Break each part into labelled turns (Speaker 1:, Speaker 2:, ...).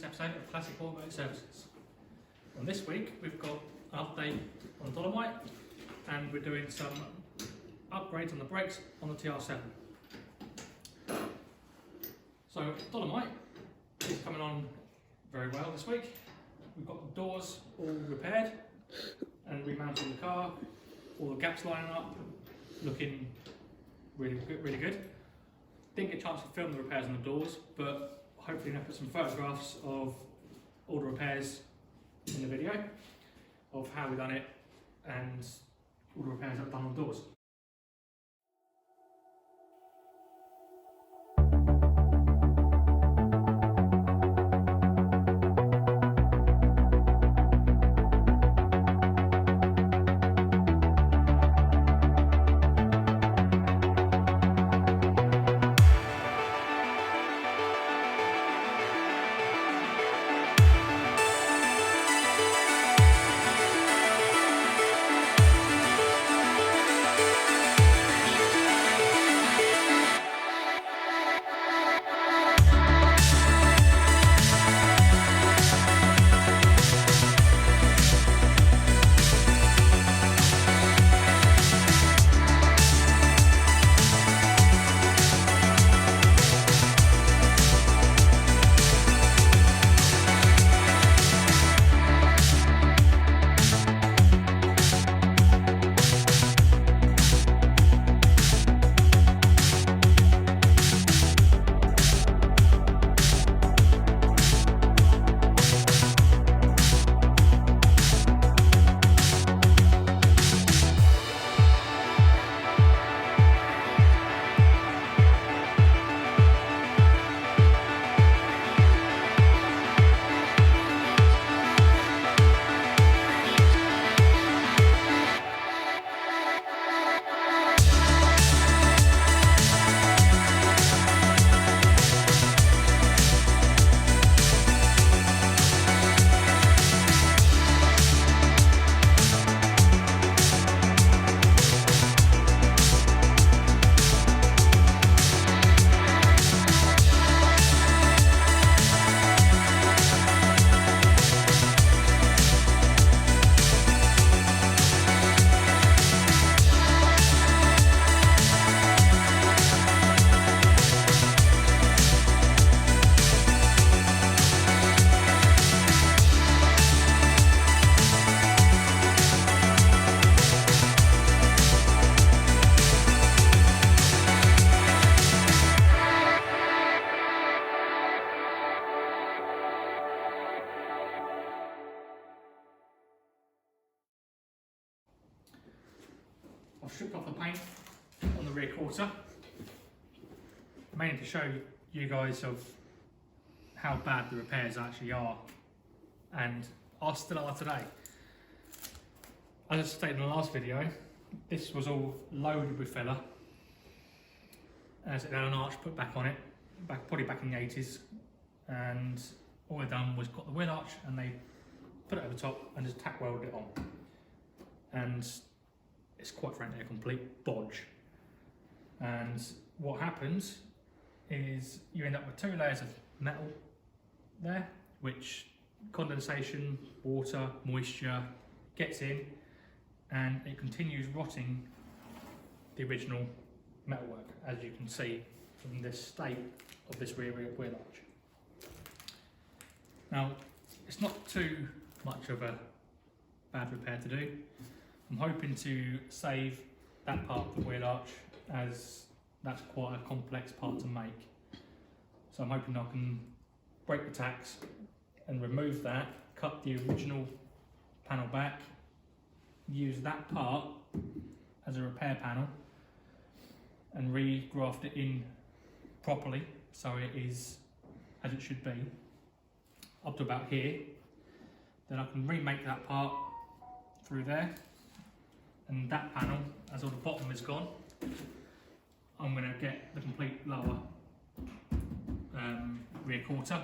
Speaker 1: week's episode of Classic Automotive Services. On this week we've got an update on Dolomite and we're doing some upgrades on the brakes on the TR7. So Dolomite is coming on very well this week. We've got the doors all repaired and remounted in the car, all the gaps lining up, looking really good. Didn't get a chance to film the repairs on the doors, but hopefully I'll put some photographs of all the repairs in the video of how we've done it and all the repairs that I've done on the doors. I've stripped off the paint on the rear quarter, mainly to show you guys of how bad the repairs actually are and still are today. As I stated in the last video, this was all loaded with filler. As it had an arch put back on it, probably back in the 80s, and all they've done was got the wheel arch and they put it over the top and just tack welded it on. And it's quite frankly a complete bodge. And what happens is you end up with 2 layers of metal there, which condensation, water, moisture gets in and it continues rotting the original metalwork, as you can see from the state of this rear wheel arch. Now, it's not too much of a bad repair to do. I'm hoping to save that part of the wheel arch, as that's quite a complex part to make. So I'm hoping I can break the tacks and remove that, cut the original panel back, use that part as a repair panel and re-graft it in properly so it is as it should be up to about here. Then I can remake that part through there, and that panel, as all the bottom is gone, I'm going to get the complete lower rear quarter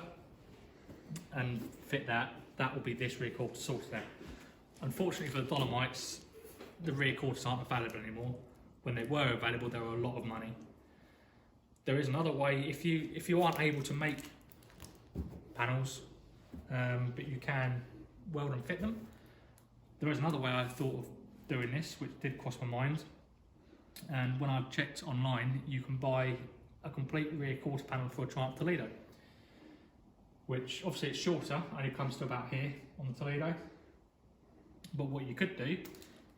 Speaker 1: and fit that. That will be this rear quarter sorted out. Unfortunately for the Dolomites, the rear quarters aren't available anymore. When they were available, they were a lot of money. There is another way, if you aren't able to make panels but you can weld and fit them. There is another way I thought of doing this, which did cross my mind, and when I checked online, you can buy a complete rear quarter panel for a Triumph Toledo, which obviously it's shorter, only comes to about here on the Toledo. But what you could do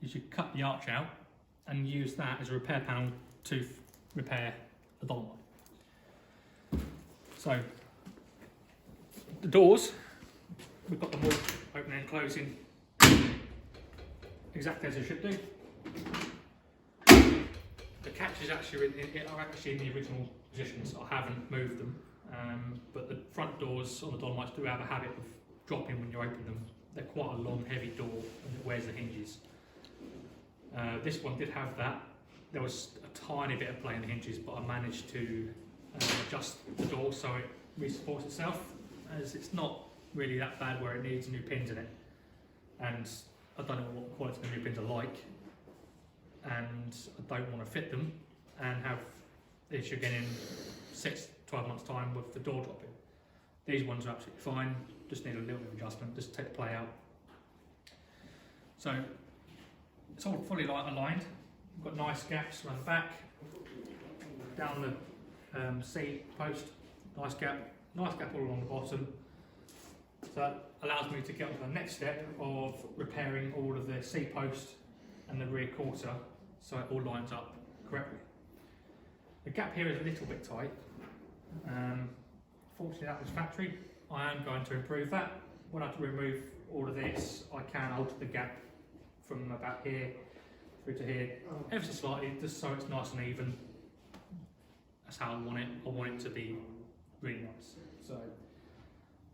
Speaker 1: is you cut the arch out and use that as a repair panel to repair the Dolomite. So the doors, we've got them all opening and closing exactly as they should do. The catches actually are actually in the original positions. I haven't moved them, but the front doors on the Dolomites do have a habit of dropping when you open them. They're quite a long, heavy door, and it wears the hinges. This one did have that. There was a tiny bit of play in the hinges, but I managed to adjust the door so it re-supports itself, as it's not really that bad where it needs new pins in it. And I don't know what quality the new pins are like, and I don't want to fit them and have the issue again in 6-12 months time with the door dropping. These ones are absolutely fine, just need a little bit of adjustment, just take the play out. So it's all fully aligned. We've got nice gaps around the back, down the seat post, nice gap all along the bottom. So that allows me to get on to the next step of repairing all of the seat post and the rear quarter so it all lines up correctly. The gap here is a little bit tight. Fortunately that was factory. I am going to improve that. When I remove all of this, I can alter the gap from about here through to here ever so slightly, just so it's nice and even. That's how I want it. I want it to be really nice. So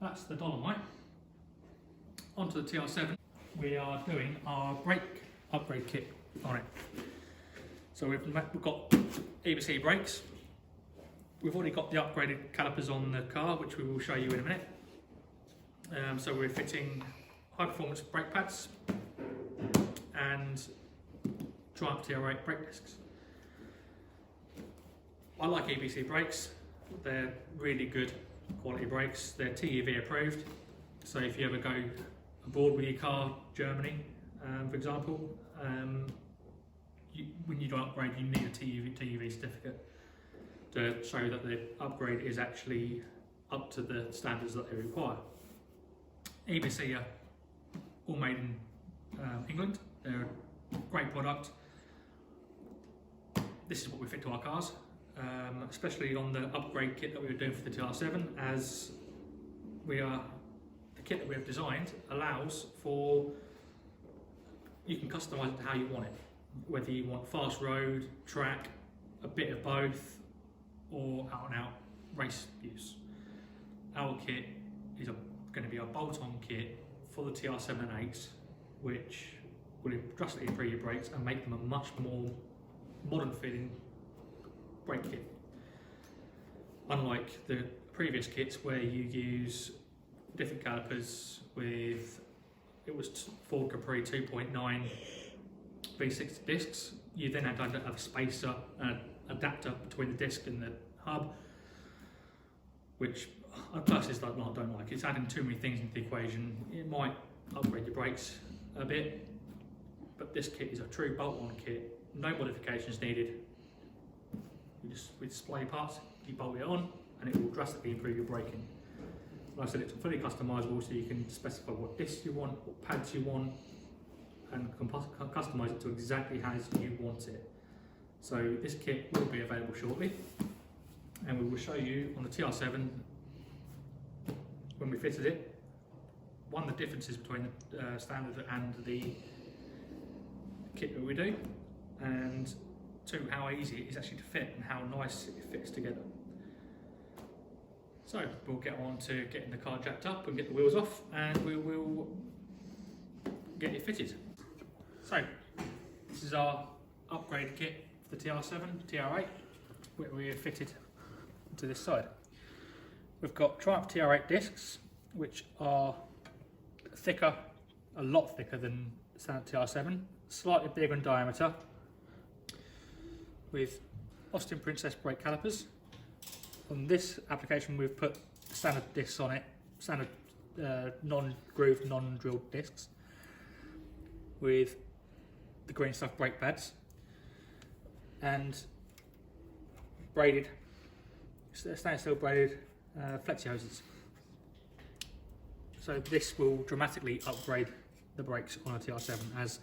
Speaker 1: that's the Dolomite. Onto the TR7. We are doing our brake upgrade kit on it. So we've got EBC brakes. We've already got the upgraded calipers on the car, which we will show you in a minute. So we're fitting high performance brake pads and Triumph TR8 brake discs. I like EBC brakes. They're really good quality brakes. They're TUV approved. So if you ever go abroad with your car, Germany, for example, when you do an upgrade, you need a TUV certificate to show that the upgrade is actually up to the standards that they require. EBC are all made in England. They're a great product. This is what we fit to our cars, especially on the upgrade kit that we were doing for the TR7, as the kit that we have designed allows for, you can customise it to how you want it, whether you want fast road, track, a bit of both, or out and out race use. Our kit is going to be a bolt-on kit for the TR7 and 8s, which will drastically improve your brakes and make them a much more modern feeling brake kit. Unlike the previous kits where you use different calipers with, it was Ford Capri 2.9 V60 discs, you then had to have a spacer, an adapter between the disc and the hub, which I personally don't like. It's adding too many things into the equation. It might upgrade your brakes a bit, but this kit is a true bolt-on kit, no modifications needed. We display parts, you bolt it on, and it will drastically improve your braking. Like I said, it's fully customisable, so you can specify what discs you want, what pads you want, and customise it to exactly as you want it. So this kit will be available shortly, and we will show you on the TR7 when we fitted it, one, the differences between the standard and the kit that we do, and two, how easy it is actually to fit and how nice it fits together. So we'll get on to getting the car jacked up and get the wheels off, and we will get it fitted. So this is our upgrade kit for the TR7, TR8, where we have fitted to this side. We've got Triumph TR8 discs, which are thicker, a lot thicker than standard TR7, slightly bigger in diameter, with Austin Princess brake calipers. On this application we've put standard discs on it, standard non-grooved, non-drilled discs with the green stuff brake pads and braided, stainless steel braided flexi hoses. So this will dramatically upgrade the brakes on a TR7, as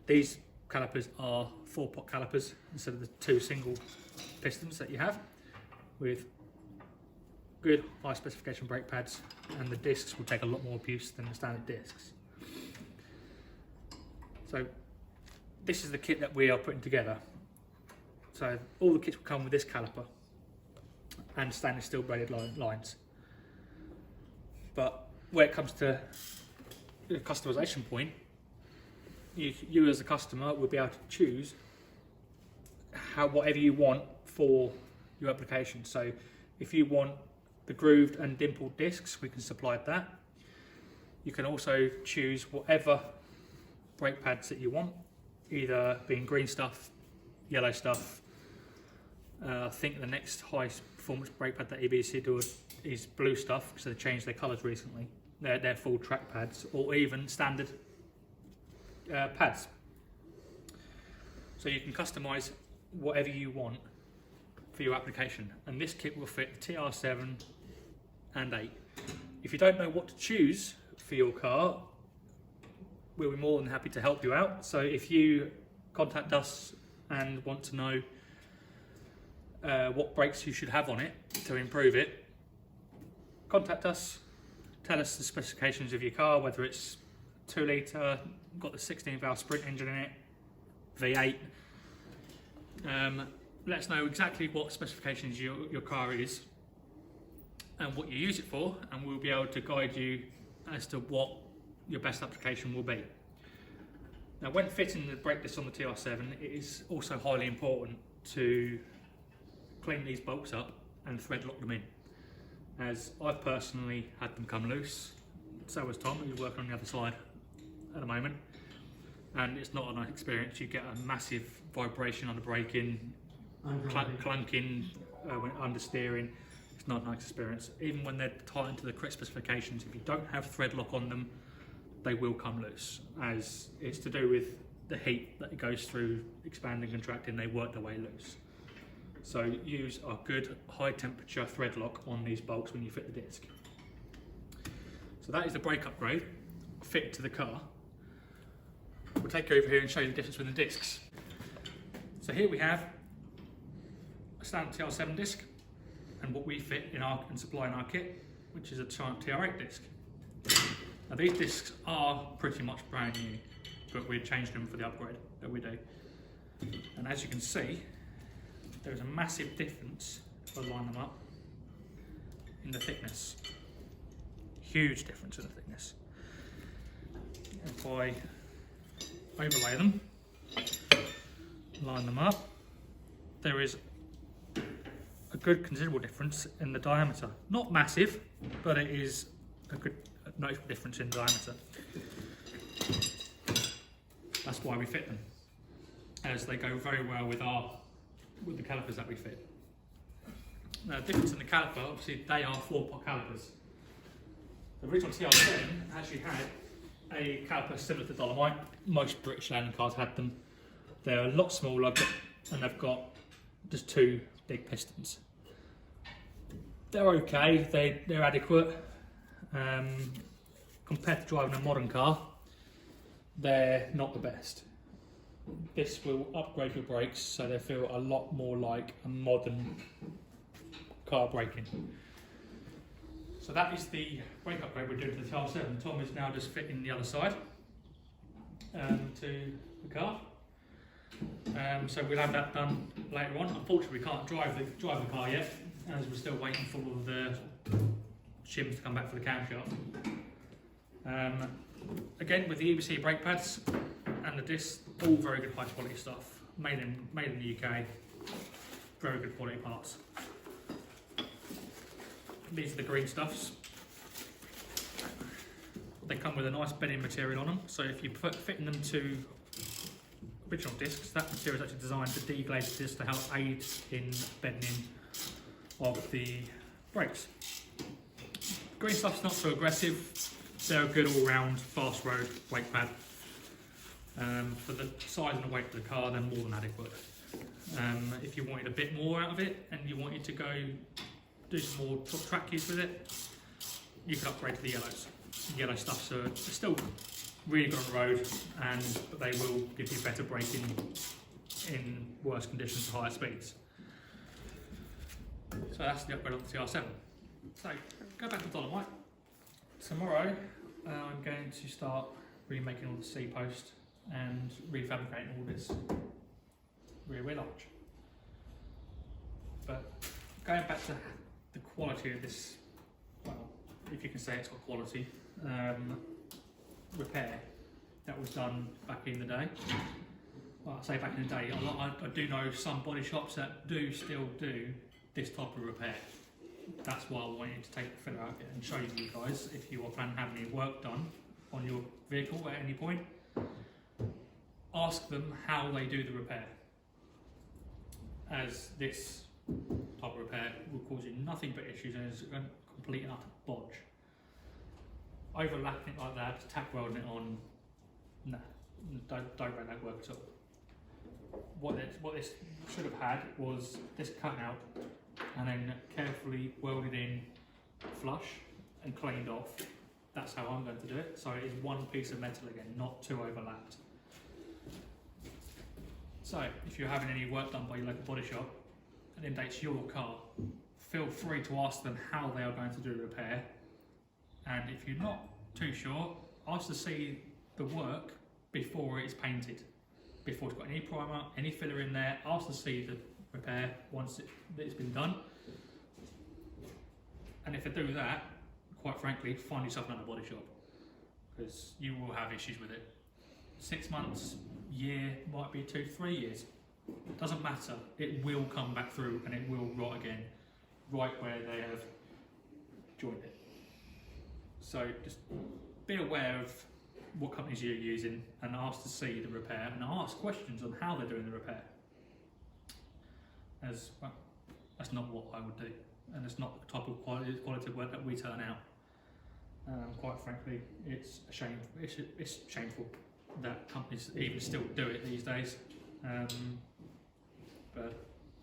Speaker 1: these calipers are 4-pot calipers instead of the 2 single pistons that you have, with good high specification brake pads, and the discs will take a lot more abuse than the standard discs. So this is the kit that we are putting together. So all the kits will come with this caliper and stainless steel braided lines. But where it comes to the customization point, you as a customer will be able to choose whatever you want for your application. So if you want the grooved and dimpled discs, we can supply that. You can also choose whatever brake pads that you want, either being green stuff, yellow stuff. I think the next highest performance brake pad that EBC do is blue stuff, because they changed their colours recently. They're full track pads, or even standard pads. So you can customise whatever you want for your application, and this kit will fit the TR7 and 8. If you don't know what to choose for your car, we'll be more than happy to help you out. So if you contact us and want to know what brakes you should have on it to improve it, contact us, tell us the specifications of your car, whether it's 2 litre, got the 16 valve sprint engine in it, V8. Let us know exactly what specifications your car is and what you use it for, and we'll be able to guide you as to what your best application will be. Now, when fitting the brake discs on the TR7, it is also highly important to clean these bolts up and thread lock them in, as I've personally had them come loose. So has Tom, who's working on the other side at the moment, and it's not a nice experience. You get a massive vibration on the braking, clunking when understeering. It's not a nice experience. Even when they're tightened to the correct specifications, if you don't have thread lock on them, they will come loose, as it's to do with the heat that it goes through expanding and contracting. They work their way loose. So use a good high temperature thread lock on these bolts when you fit the disc. So that is the brake upgrade fitted to the car. We'll take you over here and show you the difference between the discs. So here we have a standard TR7 disc and what we fit in and supply in our kit, which is a TR8 disc. Now these discs are pretty much brand new, but we've changed them for the upgrade that we do. And as you can see, there's a massive difference if I line them up in the thickness. Huge difference in the thickness. If I overlay them, line them up, there is a good considerable difference in the diameter. Not massive, but it is a good noticeable difference in diameter. That's why we fit them, as they go very well with the calipers that we fit. Now, the difference in the caliper, obviously they are 4-pot calipers. The original TR7 actually had a caliper similar to Dolomite. Most British landing cars had them. They're a lot smaller, and they've got just 2 big pistons. They're okay, they're adequate. Compared to driving a modern car, they're not the best. This will upgrade your brakes so they feel a lot more like a modern car braking. So that is the brake upgrade we're doing to the TR7. Tom is now just fitting the other side to the car. So we'll have that done later on. Unfortunately, we can't drive the car yet, as we're still waiting for all of the shims to come back for the camshaft. Again, with the EBC brake pads and the discs, all very good high quality stuff, made in the UK, very good quality parts. These are the green stuffs. They come with a nice bedding material on them, so if you fitting them to original discs, that material is actually designed to deglaze the disc to help aid in bedding of the brakes. green stuff's not so aggressive. They're a good all-round fast road brake pad. For the size and the weight of the car, they're more than adequate. If you wanted a bit more out of it and you wanted to go do some more track use with it, you can upgrade to the yellows. The yellow stuffs are still really good on the road, but they will give you better braking in worse conditions at higher speeds. So that's the upgrade on the TR7. So go back to Dolomite. Tomorrow I'm going to start remaking all the C-post and refabricating all this rear wheel arch. But going back to the quality of this, well, if you can say it's got quality, repair that was done back in the day. Well, I say back in the day, I do know some body shops that do still do this type of repair. That's why I wanted to take the filler out here and show you guys, if you are planning to have any work done on your vehicle at any point, ask them how they do the repair, as this type of repair will cause you nothing but issues and is a complete and utter bodge. Overlapping it like that, tack welding it on, nah, don't make that work at all. What this should have had was this cut out and then carefully welded in flush and cleaned off. That's how I'm going to do it. So it is one piece of metal again, not two overlapped. So if you're having any work done by your local body shop and it dates your car, feel free to ask them how they are going to do the repair. And if you're not too sure, ask to see the work before it's painted. Before it's got any primer, any filler in there, ask to see the repair once it's been done. And if they do that, quite frankly, find yourself another body shop, because you will have issues with it. 6 months, year, might be 2, 3 years. It doesn't matter, it will come back through and it will rot again, right where they have joined it. So just be aware of what companies you're using and ask to see the repair and ask questions on how they're doing the repair. As well, that's not what I would do, and it's not the type of quality of work that we turn out. Quite frankly, it's a shame. It's shameful that companies even still do it these days, but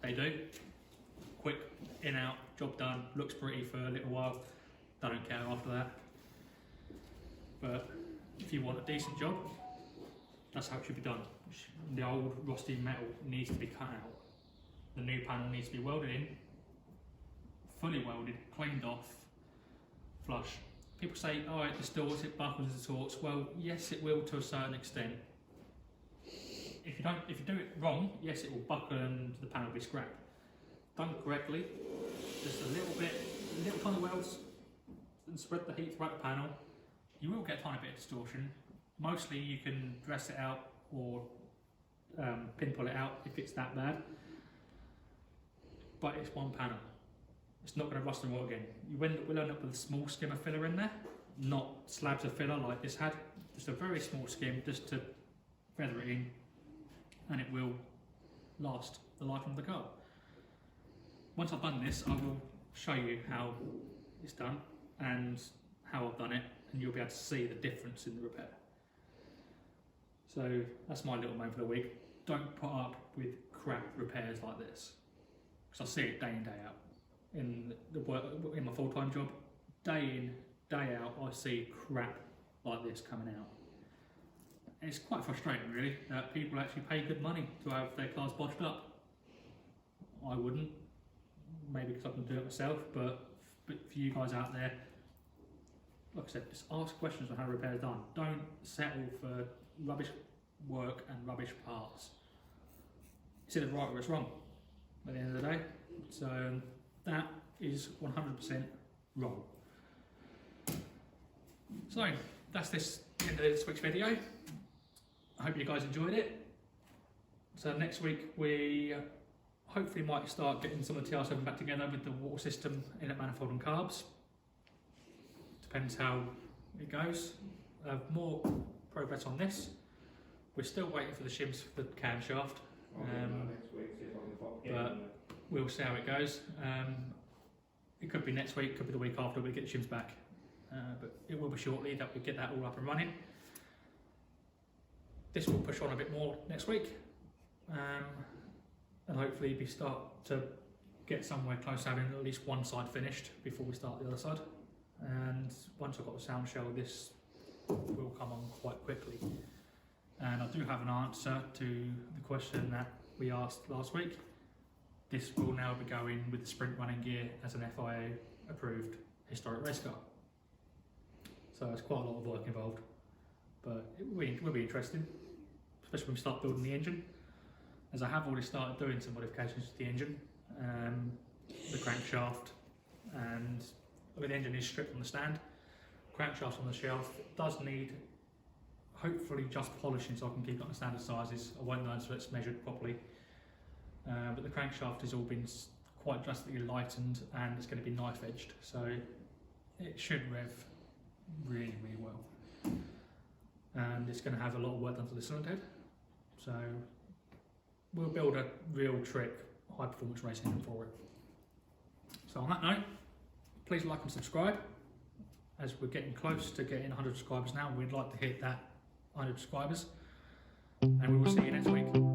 Speaker 1: they do. Quick, in out, job done. Looks pretty for a little while. Don't care after that. But if you want a decent job, that's how it should be done. The old rusty metal needs to be cut out. The new panel needs to be welded in, fully welded, cleaned off, flush. People say, oh, it distorts, it buckles, it distorts. Well, yes, it will to a certain extent. If you do it wrong, yes, it will buckle and the panel will be scrapped. Done correctly, just a little tiny welds, and spread the heat throughout the panel. You will get a tiny bit of distortion. Mostly you can dress it out or pinpull it out if it's that bad. But it's one panel. It's not going to rust and rot again. Will end up with a small skim of filler in there, not slabs of filler like this had. Just a very small skim just to feather it in, and it will last the life of the car. Once I've done this, I will show you how it's done and how I've done it, and you'll be able to see the difference in the repair. So that's my little moan for the week. Don't put up with crap repairs like this, because I see it day in, day out. In my full-time job, day in, day out, I see crap like this coming out. And it's quite frustrating, really, that people actually pay good money to have their cars bodged up. I wouldn't, maybe because I can do it myself, but for you guys out there, like I said, just ask questions on how repair is done. Don't settle for rubbish work and rubbish parts. It's either right or it's wrong at the end of the day. So that is 100% wrong. So that's the end of this week's video. I hope you guys enjoyed it. So next week we hopefully might start getting some of the TR7 back together with the water system, inlet manifold and carbs. Depends how it goes. More progress on this. We're still waiting for the shims for the camshaft. But we'll see how it goes. It could be next week, could be the week after we get the shims back. but it will be shortly that we get that all up and running. This will push on a bit more next week, and hopefully we start to get somewhere close to having at least one side finished before we start the other side. And once I've got the sound shell, this will come on quite quickly. And I do have an answer to the question that we asked last week. This will now be going with the sprint running gear as an FIA approved historic race car. So there's quite a lot of work involved, but it will be interesting, especially when we start building the engine, as I have already started doing some modifications to the engine, the crankshaft, and the engine is stripped on the stand. Crankshaft on the shelf does need hopefully just polishing so I can keep it on the standard sizes. I won't know until it's measured properly, but the crankshaft has all been quite drastically lightened and it's going to be knife edged, so it should rev really well, and it's going to have a lot of work done to the cylinder head, so we'll build a real trick high performance racing engine for it. So on that note, please like and subscribe, as we're getting close to getting 100 subscribers now. We'd like to hit that 100 subscribers, and we will see you next week.